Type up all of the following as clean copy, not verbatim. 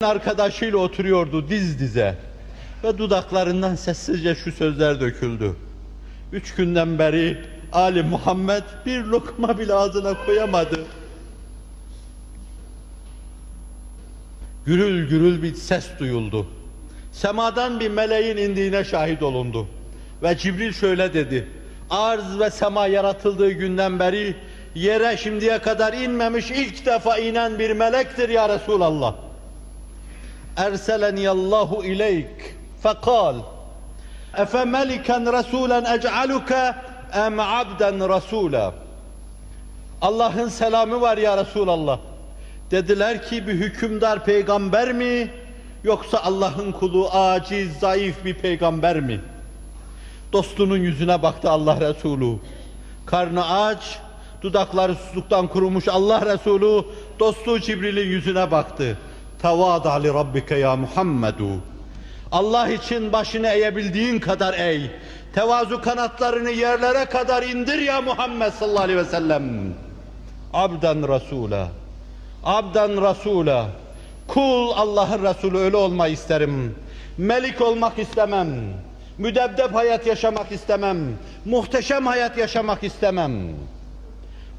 Arkadaşıyla oturuyordu diz dize ve dudaklarından sessizce şu sözler döküldü. 3 günden beri Ali Muhammed bir lokma bile ağzına koyamadı. Gürül gürül bir ses duyuldu. Semadan bir meleğin indiğine şahit olundu. Ve Cibril şöyle dedi: arz ve sema yaratıldığı günden beri yere şimdiye kadar inmemiş ilk defa inen bir melektir ya Resulallah. Erseleni Allahu ileyk fekal efe meliken rasulen ec'aluke em abden rasula. Allah'ın selamı var ya Resulallah. Dediler ki bir hükümdar peygamber mi yoksa Allah'ın kulu aciz zayıf bir peygamber mi? Dostunun yüzüne baktı Allah Resulü. Karnı aç, dudakları susuzluktan kurumuş Allah Resulü dostu Cibril'in yüzüne baktı. Tevâdâ li rabbike ya Muhammedu. Allah için başını eğebildiğin kadar eğ. Tevazu kanatlarını yerlere kadar indir ya Muhammed sallallahu aleyhi ve sellem. Abden Rasûlâ. Abden Rasûlâ. Kul Allah'ın Resulü öyle olmayı isterim. Melik olmak istemem. Müdebdeb hayat yaşamak istemem. Muhteşem hayat yaşamak istemem.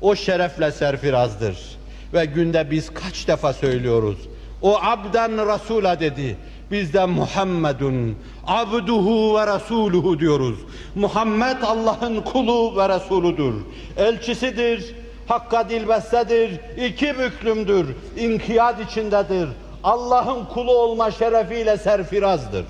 O şerefle serfirazdır. Ve günde biz kaç defa söylüyoruz. O abden Rasûlâ dedi. Biz de Muhammedun abduhu ve rasuluhu diyoruz. Muhammed Allah'ın kulu ve Resuludur. Elçisidir, Hakk'a dilbestedir, iki büklümdür, inkiyat içindedir. Allah'ın kulu olma şerefiyle serfirazdır.